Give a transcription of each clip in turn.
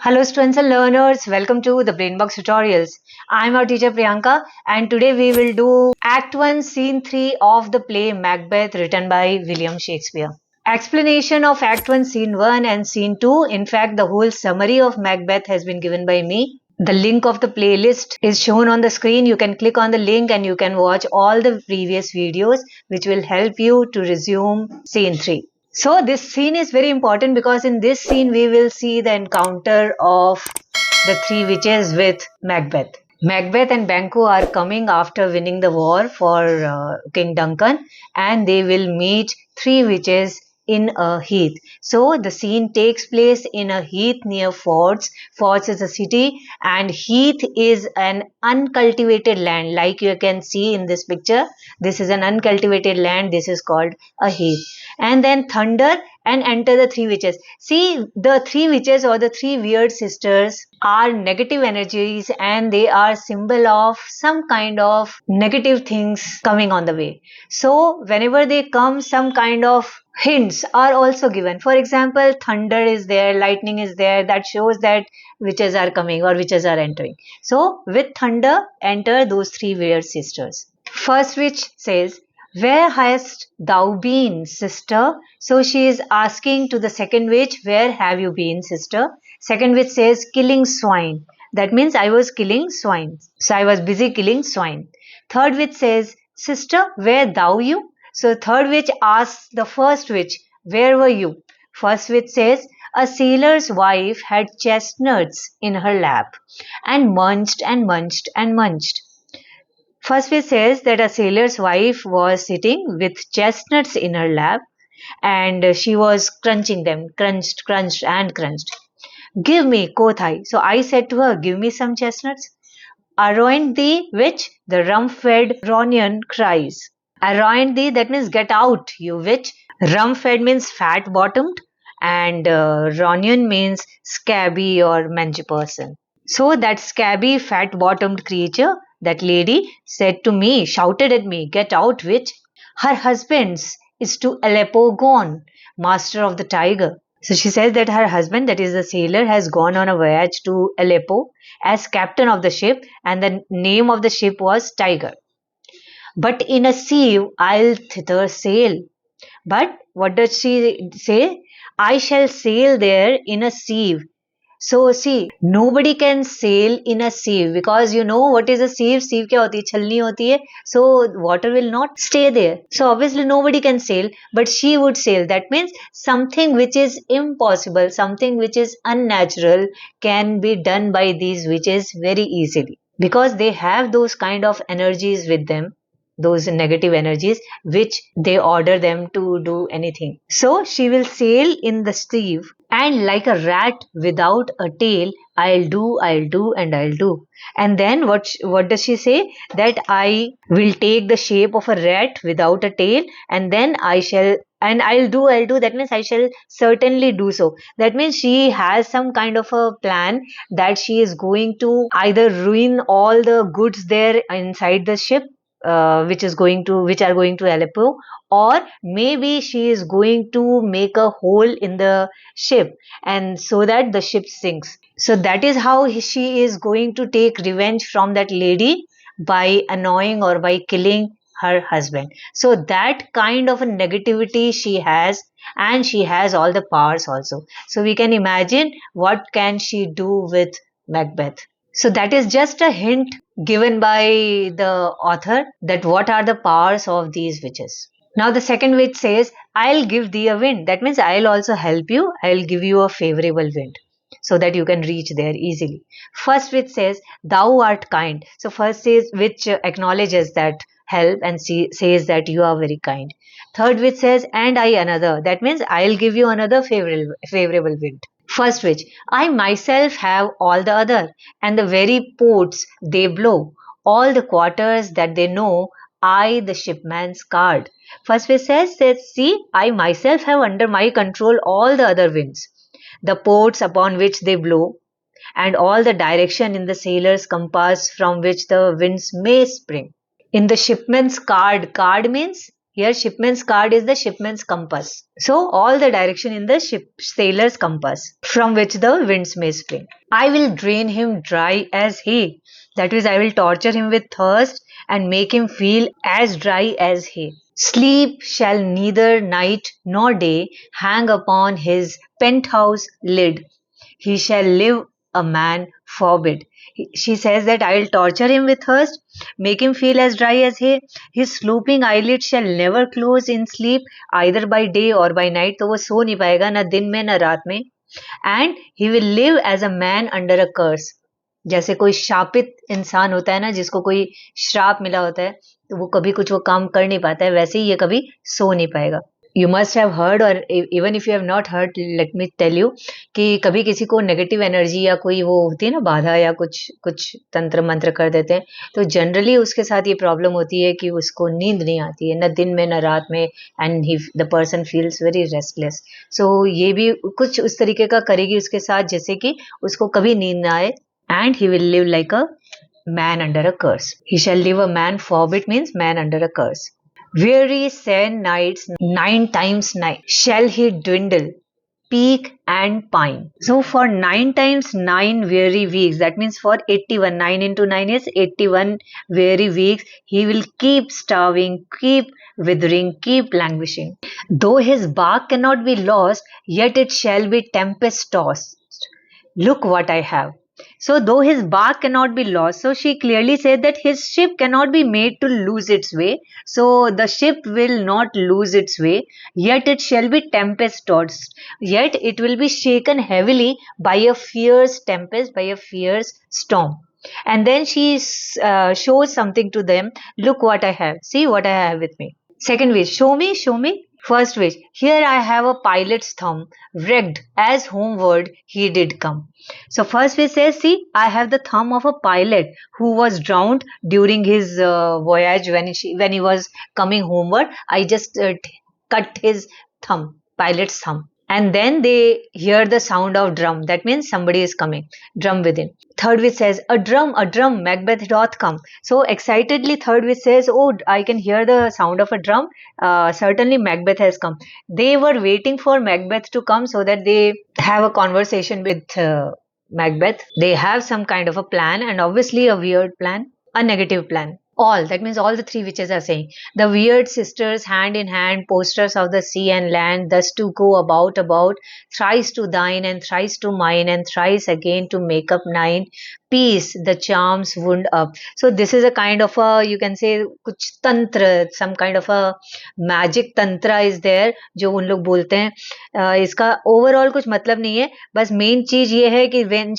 Hello students and learners, welcome to the Brainbox tutorials. I am our teacher Priyanka and today we will do Act 1 Scene 3 of the play Macbeth written by William Shakespeare. Explanation of Act 1 Scene 1 and Scene 2. In fact, the whole summary of Macbeth has been given by me. The link of the playlist is shown on the screen. You can click on the link and you can watch all the previous videos which will help you to resume Scene 3. So this scene is very important because in this scene we will see the encounter of the three witches with Macbeth. Macbeth and Banquo are coming after winning the war for King Duncan, and they will meet three witches in a heath. So the scene takes place in a heath near Fords. Fords is a city and heath is an uncultivated land, like you can see in this picture. This is an uncultivated land. This is called a heath. And then thunder and enter the three witches. See, the three witches or the three weird sisters are negative energies and they are symbol of some kind of negative things coming on the way. So whenever they come, some kind of hints are also given. For example, thunder is there, lightning is there, that shows that witches are coming or witches are entering. So with thunder enter those three weird sisters. First witch says, "Where hast thou been, sister?" So she is asking to the second witch, "Where have you been, sister?" Second witch says, "Killing swine." That means I was killing swine. So I was busy killing swine. Third witch says, "Sister, where thou you?" So third witch asks the first witch, "Where were you?" First witch says, "A sailor's wife had chestnuts in her lap and munched and munched and munched." First witch says that a sailor's wife was sitting with chestnuts in her lap and she was crunching them, crunched, crunched and crunched. "Give me," quoth I. So I said to her, "Give me some chestnuts." "Aroint thee," which the rum-fed Ronian cries. Aroint thee, that means get out, you witch. Rum-fed means fat-bottomed and Ronian means scabby or mangy person. So that scabby, fat-bottomed creature, that lady, said to me, shouted at me, "Get out, witch. Her husband's is to Aleppo gone, master of the tiger." So she says that her husband, that is the sailor, has gone on a voyage to Aleppo as captain of the ship, and the name of the ship was Tiger. "But in a sieve I'll thither sail." But what does she say? "I shall sail there in a sieve." So see, nobody can sail in a sieve because you know what is a sieve? Sieve क्या होती है? छलनी होती है. So water will not stay there. So obviously nobody can sail, but she would sail. That means something which is impossible, something which is unnatural can be done by these witches very easily because they have those kind of energies with them, those negative energies which they order them to do anything. So she will sail in the sieve and like a rat without a tail, I'll do, and I'll do. And then what does she say? That I will take the shape of a rat without a tail and then I shall and I'll do. That means I shall certainly do so. That means she has some kind of a plan that she is going to either ruin all the goods there inside the ship which are going to Aleppo, or maybe she is going to make a hole in the ship and so that the ship sinks. So that is how she is going to take revenge from that lady by annoying or by killing her husband. So that kind of a negativity she has, and she has all the powers also. So we can imagine what can she do with Macbeth. So that is just a hint given by the author that what are the powers of these witches. Now the second witch says, "I'll give thee a wind." That means I'll also help you. I'll give you a favorable wind so that you can reach there easily. First witch says, "Thou art kind." So first says witch acknowledges that help and says that you are very kind. Third witch says, "And I another." That means I'll give you another favorable wind. First witch, "I myself have all the other, and the very ports they blow, all the quarters that they know, I the shipman's card." First witch says that, "See, I myself have under my control all the other winds, the ports upon which they blow, and all the direction in the sailor's compass from which the winds may spring." In the shipman's card, card means Here shipman's card is the shipman's compass. So all the direction in the sailor's compass from which the winds may spring. I will drain him dry as hay. That is, I will torture him with thirst and make him feel as dry as hay. Sleep shall neither night nor day hang upon his penthouse lid. He shall live a man forbid. She says that I will torture him with thirst, make him feel as dry as hay. His slooping eyelids shall never close in sleep, either by day or by night. तो वो सो नहीं पाएगा ना दिन में ना रात में. And he will live as a man under a curse. जैसे कोई शापित इंसान होता है ना, जिसको कोई श्राप मिला होता है, तो वो कभी कुछ वो काम कर नहीं पाता है, वैसे ही ये कभी सो नहीं पाएगा. You must have heard, or even if you have not heard, let me tell you कि कभी किसी को नेगेटिव एनर्जी या कोई वो होती है ना बाधा या कुछ तंत्र मंत्र कर देते हैं, तो जनरली उसके साथ ये प्रॉब्लम होती है कि उसको नींद नहीं आती है, ना दिन में ना रात में, and the person feels very restless. So ये भी कुछ उस तरीके का करेगी उसके साथ, जैसे कि उसको कभी नींद ना आए. And he will live like a man under a curse. He shall live a man forbid means man under a curse. Weary sad nights 9 times 9 shall he dwindle, peak and pine. So for 9 times 9 weary weeks, that means for 81, 9 into 9 is 81 weary weeks, he will keep starving, keep withering, keep languishing. Though his bark cannot be lost, yet it shall be tempest tossed. Look what I have. So though his bark cannot be lost, so she clearly said that his ship cannot be made to lose its way. So the ship will not lose its way, yet it shall be tempest tossed. Yet it will be shaken heavily by a fierce tempest, by a fierce storm. And then she shows something to them. Look what I have. See what I have with me. Second wish, show me, show me. First wish, here I have a pilot's thumb, wrecked as homeward he did come. So first wish says, see, I have the thumb of a pilot who was drowned during his voyage when he was coming homeward. I just cut his thumb, pilot's thumb. And then they hear the sound of drum. That means somebody is coming. Drum within. Third wish says, a drum, Macbeth doth come. So excitedly, third wish says, oh, I can hear the sound of a drum. Certainly Macbeth has come. They were waiting for Macbeth to come so that they have a conversation with Macbeth. They have some kind of a plan, and obviously a weird plan, a negative plan. All, that means all the three witches are saying, the weird sisters hand in hand, posters of the sea and land, thus to go about, thrice to thine and thrice to mine and thrice again to make up 9, peace the charms wound up. So this is a kind of a, you can say, kuch tantra, some kind of a magic tantra is there, जो उन लोग बोलते हैं. इसका overall कुछ मतलब नहीं है, बस main चीज ये है कि when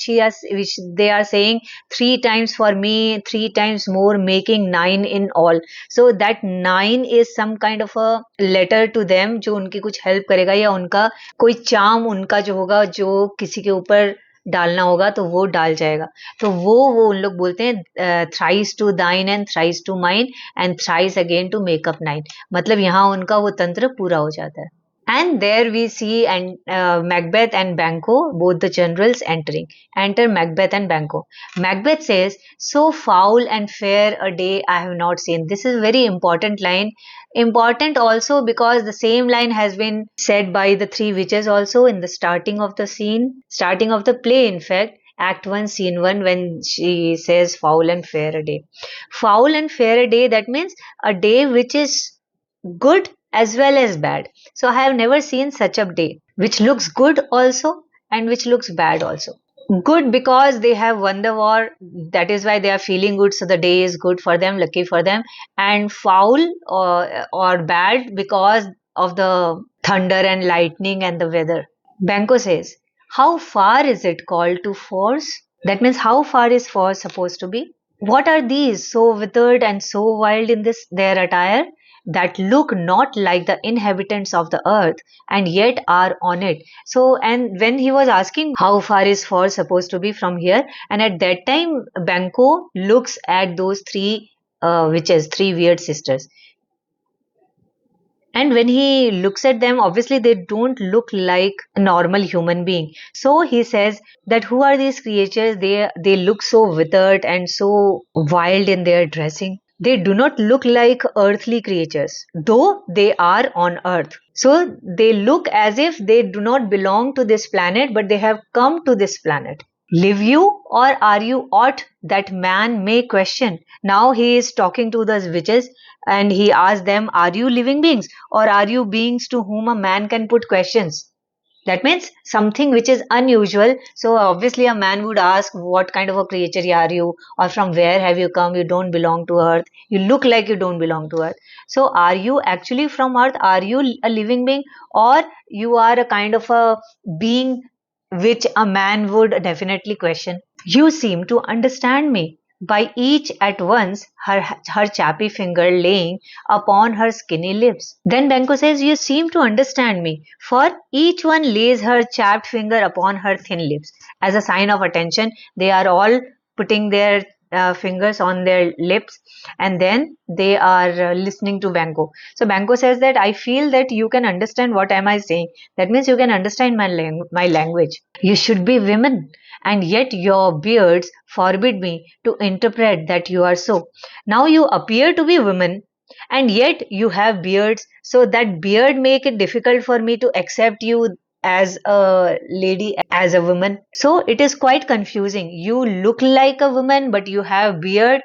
they are saying 3 times for me, 3 times more, making 9 in all. So that 9 is some kind of a letter to them जो उनकी कुछ help करेगा, या उनका कोई charm उनका जो होगा, जो किसी के ऊपर डालना होगा तो वो डाल जाएगा. तो वो उन लोग बोलते हैं thrice to thine and thrice to mine and thrice again to make up 9. मतलब यहाँ उनका वो तंत्र पूरा हो जाता है. And there we see Macbeth and Banquo, both the generals entering. Enter Macbeth and Banquo. Macbeth says, so foul and fair a day I have not seen. This is a very important line. Important also because the same line has been said by the three witches also in the starting of the scene, starting of the play in fact. Act 1, Scene 1, when she says foul and fair a day. Foul and fair a day, that means a day which is good as well as bad. So I have never seen such a day, which looks good also and which looks bad also. Good because they have won the war, that is why they are feeling good, so the day is good for them, lucky for them. And foul or bad because of the thunder and lightning and the weather. Banquo says, how far is it called to force? That means how far is force supposed to be? What are these so withered and so wild in this their attire, that look not like the inhabitants of the earth and yet are on it? So, and when he was asking how far is force supposed to be from here, and at that time Banquo looks at those three witches, three weird sisters. And when he looks at them, obviously they don't look like a normal human being. So he says that who are these creatures? They look so withered and so wild in their dressing. They do not look like earthly creatures, though they are on earth. So they look as if they do not belong to this planet, but they have come to this planet. Live you, or are you aught that man may question? Now he is talking to the witches and he asks them, are you living beings, or are you beings to whom a man can put questions? That means something which is unusual. So obviously a man would ask, what kind of a creature are you, or from where have you come? You don't belong to earth. You look like you don't belong to earth. So are you actually from earth? Are you a living being, or you are a kind of a being which a man would definitely question? You seem to understand me. By each at once, her chappy finger laying upon her skinny lips. Then Banco says, you seem to understand me, for each one lays her chapped finger upon her thin lips. As a sign of attention, they are all putting their fingers on their lips, and then they are listening to Banco. So Banco says that I feel that you can understand what am I saying. That means you can understand my language. You should be women, and yet your beards forbid me to interpret that you are so. Now you appear to be women, and yet you have beards, so that beard make it difficult for me to accept you as a lady, as a woman. So it is quite confusing. You look like a woman, but you have beard,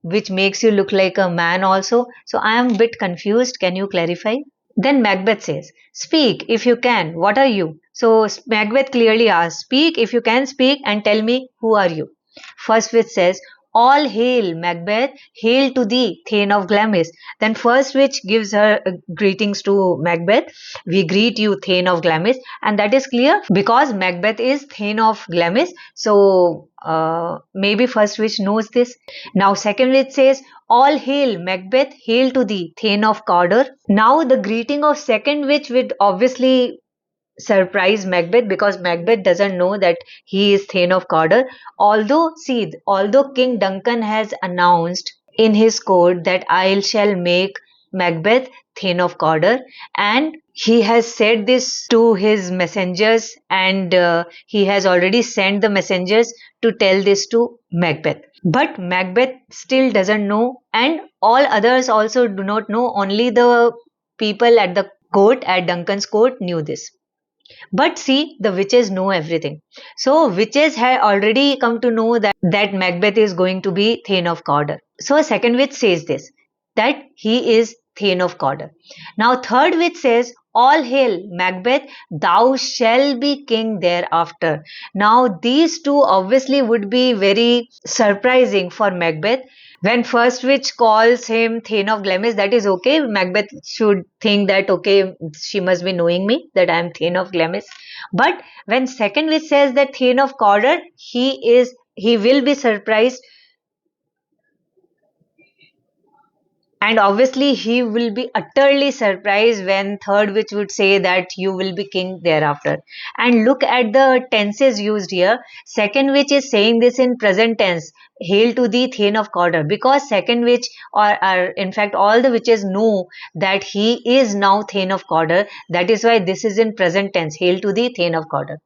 which makes you look like a man also. So I am a bit confused. Can you clarify? Then Macbeth says, speak if you can. What are you? So Macbeth clearly asks, speak if you can speak, and tell me, who are you? First witch says, all hail, Macbeth, hail to thee, Thane of Glamis. Then first witch gives her greetings to Macbeth. We greet you, Thane of Glamis. And that is clear because Macbeth is Thane of Glamis. So maybe first witch knows this. Now second witch says, all hail, Macbeth, hail to thee, Thane of Cawdor. Now the greeting of second witch would obviously surprise Macbeth, because Macbeth doesn't know that he is Thane of Cawdor. Although King Duncan has announced in his court that I shall make Macbeth Thane of Cawdor, and he has said this to his messengers, and he has already sent the messengers to tell this to Macbeth. But Macbeth still doesn't know, and all others also do not know. Only the people at the court, at Duncan's court, knew this. But see, the witches know everything. So witches had already come to know that Macbeth is going to be Thane of Cawdor. So a second witch says this, that he is Thane of Cawdor. Now third witch says, all hail, Macbeth, thou shall be king thereafter. Now these two obviously would be very surprising for Macbeth. When first witch calls him Thane of Glamis, that is okay. Macbeth should think that okay, she must be knowing me, that I am Thane of Glamis. But when second witch says that Thane of Cawdor, he will be surprised, and obviously he will be utterly surprised when third witch would say that you will be king thereafter. And look at the tenses used here. Second witch is saying this in present tense, hail to thee, Thane of Cawdor, because second witch, or in fact all the witches know that he is now Thane of Cawdor. That is why this is in present tense, hail to thee, Thane of Cawdor.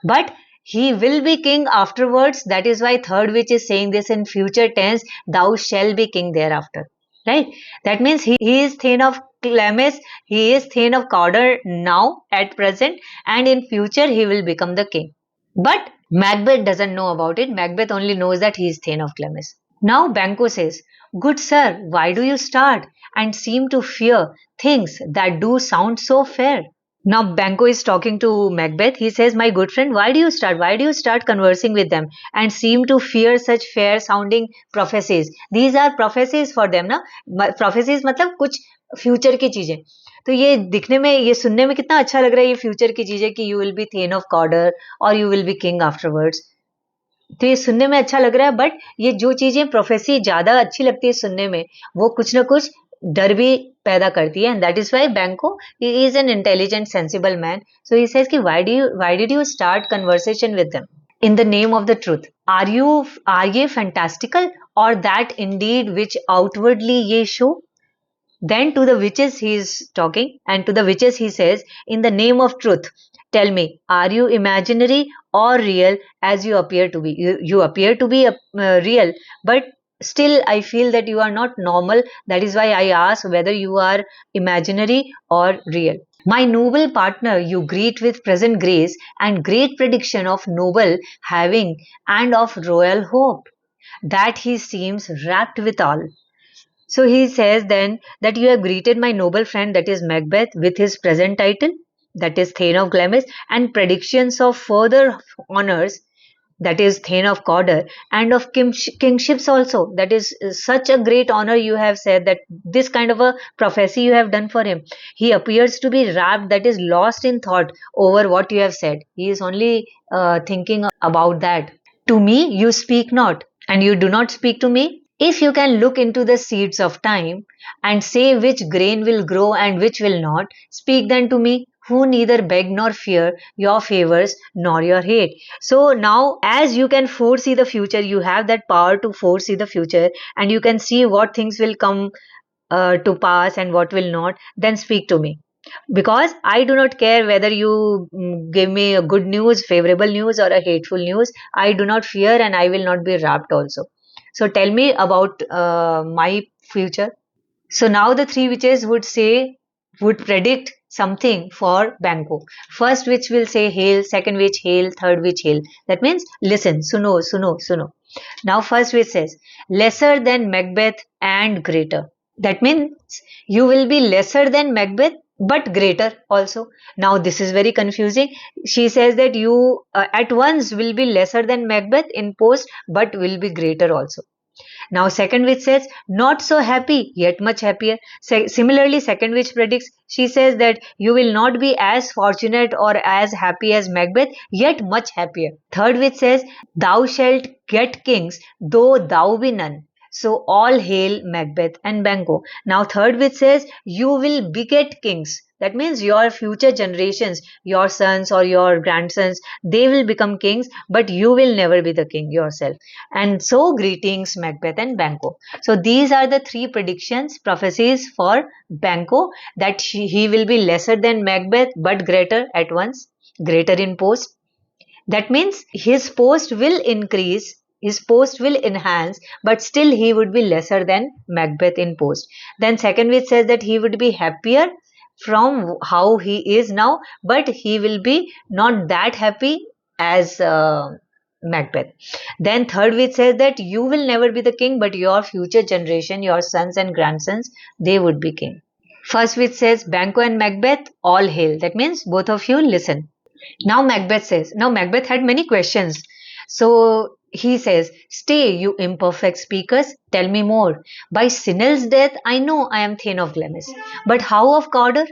But he will be king afterwards. That is why third witch is saying this in future tense, thou shall be king thereafter. Right? That means he is Thane of Glamis, he is Thane of Cawdor now at present, and in future he will become the king. But Macbeth doesn't know about it. Macbeth only knows that he is Thane of Glamis. Now Banquo says, good sir, why do you start and seem to fear things that do sound so fair? Now Banquo is talking to Macbeth. He says, my good friend, why do you start? Why do you start conversing with them and seem to fear such fair sounding prophecies? These are prophecies for them, ना? Prophecies मतलब कुछ future की चीजें. तो ये दिखने में, ये सुनने में कितना अच्छा लग रहा है ये फ्यूचर की चीजें कि you will be Thane of Cawdor और you will be king afterwards. तो ये सुनने में अच्छा लग रहा है, बट ये जो चीजें प्रोफेसी ज्यादा अच्छी लगती है सुनने में, वो कुछ ना कुछ डर भी पैदा करती है. And that is why Banquo he is an intelligent sensible man. So he says कि why did you start conversation with them in the name of the truth? Are ye fantastical, or that indeed which outwardly ye show? Then to the witches he is talking, and to the witches he says, in the name of truth, tell me, are you imaginary or real as you appear to be? You appear to be real, but still I feel that you are not normal. That is why I ask whether you are imaginary or real. My noble partner, you greet with present grace and great prediction of noble having and of royal hope, that he seems wrapped withal. So he says then that you have greeted my noble friend, that is Macbeth, with his present title, that is Thane of Glamis, and predictions of further honors, that is Thane of Cawdor, and of kingships also. That is such a great honor you have said, that this kind of a prophecy you have done for him. He appears to be wrapped, that is lost in thought over what you have said. He is only thinking about that. To me, you speak not, and you do not speak to me. If you can look into the seeds of time and say which grain will grow and which will not, speak then to me, who neither beg nor fear your favors nor your hate. So now, as you can foresee the future, you have that power to foresee the future, and you can see what things will come to pass and what will not, then speak to me. Because I do not care whether you give me a good news, favorable news, or a hateful news. I do not fear, and I will not be wrapped also. So tell me about my future. So now the three witches would predict something for Banco. First witch will say hail, second witch hail, third witch hail. That means listen, suno, suno, suno. Now first witch says lesser than Macbeth and greater. That means you will be lesser than Macbeth but greater also. Now this is very confusing. She says that you at once will be lesser than Macbeth in post but will be greater also. Now second witch says not so happy yet much happier. Similarly second witch predicts, she says that you will not be as fortunate or as happy as Macbeth yet much happier. Third witch says thou shalt get kings though thou be none. So all hail Macbeth and Banquo. Now third witch says you will beget kings. That means your future generations, your sons or your grandsons, they will become kings, but you will never be the king yourself. And so greetings Macbeth and Banquo. So these are the three predictions, prophecies for Banquo, that he will be lesser than Macbeth but greater at once, greater in post. That means his post will increase, his post will enhance, but still he would be lesser than Macbeth in post. Then second witch says that he would be happier from how he is now, but he will be not that happy as Macbeth. Then third witch says that you will never be the king, but your future generation, your sons and grandsons, they would be king. First witch says Banquo and Macbeth, all hail. That means both of you listen. Now Macbeth says, now Macbeth had many questions. So he says, stay, you imperfect speakers, tell me more. By Sinel's death, I know I am Thane of Glamis. But how of Cawdor?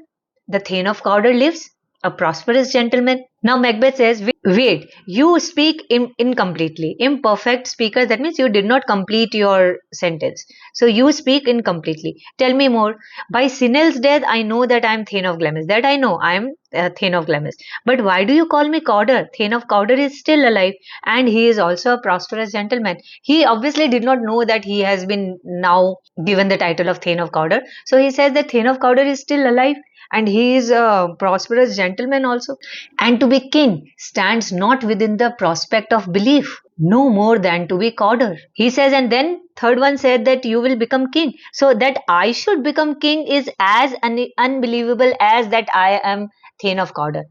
The Thane of Cawdor lives, a prosperous gentleman. Now Macbeth says, wait, you speak incompletely. Imperfect speakers, that means you did not complete your sentence. So you speak incompletely. Tell me more. By Sinel's death, I know that I am Thane of Glamis. That I know, I am Thane of Glamis. But why do you call me Cawdor? Thane of Cawdor is still alive, and he is also a prosperous gentleman. He obviously did not know that he has been now given the title of Thane of Cawdor. So he says that Thane of Cawdor is still alive, and he is a prosperous gentleman also. And to be king stands not within the prospect of belief, no more than to be Cawdor. He says, and then third one said that you will become king. So that I should become king is as unbelievable as that I am Thane of Cawdor.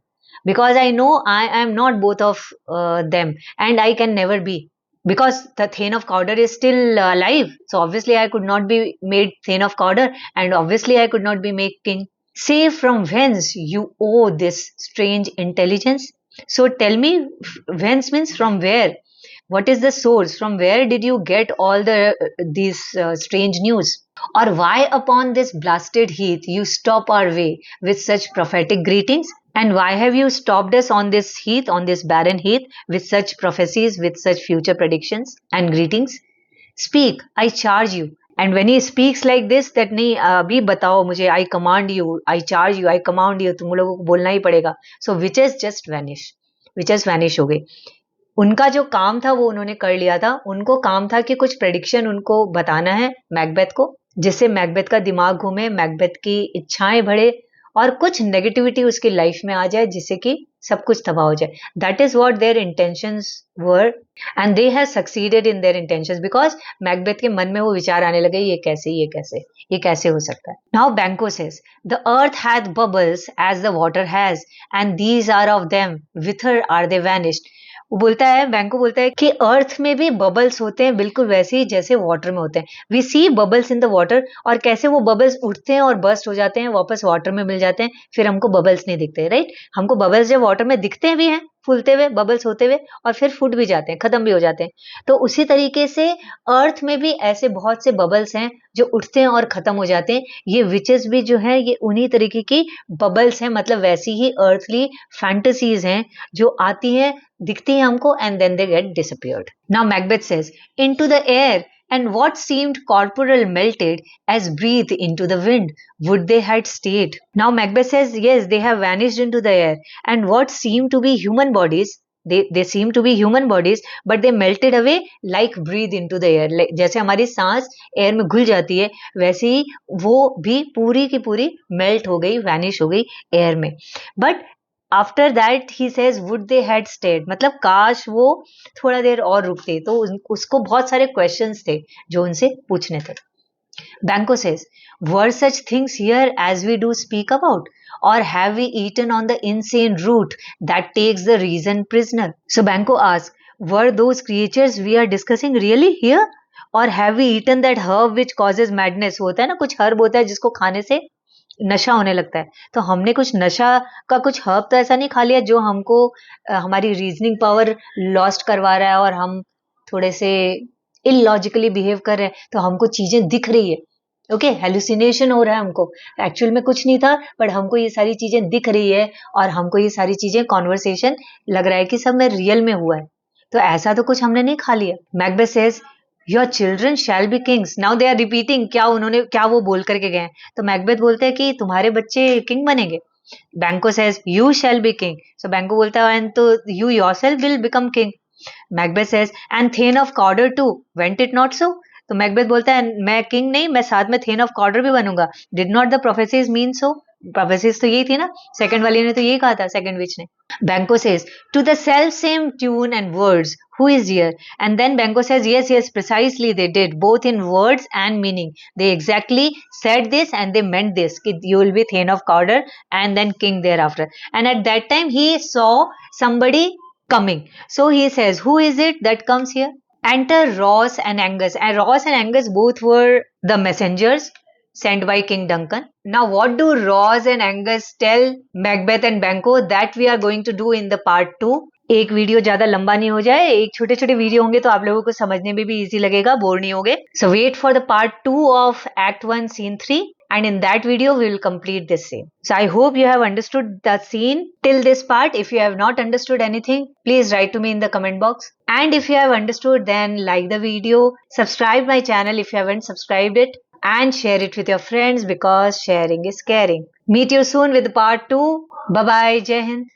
Because I know I am not both of them, and I can never be. Because the Thane of Cawdor is still alive. So obviously I could not be made Thane of Cawdor, and obviously I could not be made king. Say from whence you owe this strange intelligence. So tell me, whence means from where? What is the source? From where did you get all these strange news? Or why upon this blasted heath you stop our way with such prophetic greetings? And why have you stopped us on this heath, on this barren heath, with such prophecies, with such future predictions and greetings? Speak, I charge you. And when he speaks like this, that नहीं अभी बताओ मुझे, I command you, I charge you, I command you, तुम लोगों को बोलना ही पड़ेगा. So witches just vanish, witches vanish हो गई. उनका जो काम था वो उन्होंने कर लिया था. उनको काम था कि कुछ प्रेडिक्शन उनको बताना है मैकबेथ को, जिससे मैकबेथ का दिमाग घूमे, मैकबेथ की इच्छाएं बढ़े और कुछ नेगेटिविटी उसकी लाइफ में आ जाए जिससे कि सब कुछ तबाह हो जाए. That is what their intentions were and they have succeeded in their intentions because Macbeth के मन में वो विचार आने लगे ये कैसे हो सकता है. Now Banquo says the earth hath bubbles as the water has and these are of them whither are they vanished. वो बोलता है, बैंको बोलता है कि अर्थ में भी बबल्स होते हैं बिल्कुल वैसे ही जैसे वाटर में होते हैं. We see bubbles in the water, और कैसे वो बबल्स उठते हैं और बर्स्ट हो जाते हैं, वापस वाटर में मिल जाते हैं, फिर हमको बबल्स नहीं दिखते. राइट, हमको बबल्स जब वाटर में दिखते भी हैं फूलते हुए, बबल्स होते हुए, और फिर फूट भी जाते हैं, खत्म भी हो जाते हैं. तो उसी तरीके से अर्थ में भी ऐसे बहुत से बबल्स हैं जो उठते हैं और खत्म हो जाते हैं. ये विचेस भी जो है ये उन्हीं तरीके की बबल्स हैं, मतलब वैसी ही अर्थली फैंटेसीज हैं जो आती हैं, दिखती हैं हमको, and then they get disappeared. Now Macbeth says into the air and what seemed corporeal melted as breathe into the wind. Would they had stayed? Now Macbeth says, yes, they have vanished into the air, and what seemed to be human bodies, they seem to be human bodies, but they melted away like breathe into the air. Like, जैसे हमारी सांस air में घुल जाती है, वैसे ही वो भी पूरी की पूरी मेल्ट हो गई, वैनिश हो गई एयर में. But after that he says would they had state, मतलब काश वो थोड़ा देर और रुकते. तो उसको बहुत सारे क्वेश्चंस थे जो उनसे पूछने थे. Banquo says were such things here as we do speak about, or have we eaten on the insane root that takes the reason prisoner. So Banquo ask were those creatures we are discussing really here, or have we eaten that herb which causes madness. होता है ना, कुछ herb होता है जिसको खाने से नशा होने लगता है, तो हमने कुछ नशा का कुछ हर्ब तो ऐसा नहीं खा लिया जो हमको हमारी रीजनिंग पावर लॉस्ट करवा रहा है और हम थोड़े से इलॉजिकली बिहेव कर रहे हैं, तो हमको चीजें दिख रही है. ओके, हेलुसिनेशन हो रहा है हमको, एक्चुअल में कुछ नहीं था, बट हमको ये सारी चीजें दिख रही है और हमको ये सारी चीजें कॉन्वर्सेशन लग रहा है कि सब में रियल में हुआ है. तो ऐसा तो कुछ हमने नहीं खा लिया. Macbeth says your children shall be kings. Now they are repeating क्या वो बोल करके गए. तो मैकबेथ बोलते हैं कि तुम्हारे बच्चे किंग बनेंगे. Banquo says you shall be king. So Banquo बोलता है एंड तो you yourself will become king. Macbeth says and thane of Cawdor too, went it not so. तो मैकबेथ बोलता है मैं किंग नहीं, मैं साथ में थेन ऑफ कॉर्डर भी बनूंगा. Did not the prophecies mean so. Prophecies तो यही थी ना, सेकंड वाली ने तो यही कहा था, सेकंड विच ने. Banco says, to the self same tune and words, who is here? And then Banco says, yes, precisely they did, both in words and meaning. They exactly said this and they meant this, कि you will be Thane of Cawdor and then king thereafter. And at that time he saw somebody coming. So he says, who is it that comes here? Enter Ross and Angus. And Ross and Angus both were the messengers sent by King Duncan. Now what do Ross and Angus tell Macbeth and Banco? That we are going to do in the part 2. एक video ज्यादा लंबा नहीं हो जाए, एक छोटे छोटे video होंगे तो आप लोगों को समझने में भी इजी लगेगा, बोर नहीं होगे. So wait for the part 2 of Act 1 Scene 3, and in that video we will complete this scene. So I hope you have understood the scene till this part. If you have not understood anything, please write to me in the comment box. And if you have understood, then like the video, subscribe my channel if you haven't subscribed it, and share it with your friends because sharing is caring. Meet you soon with part 2. Bye bye. Jai Hind.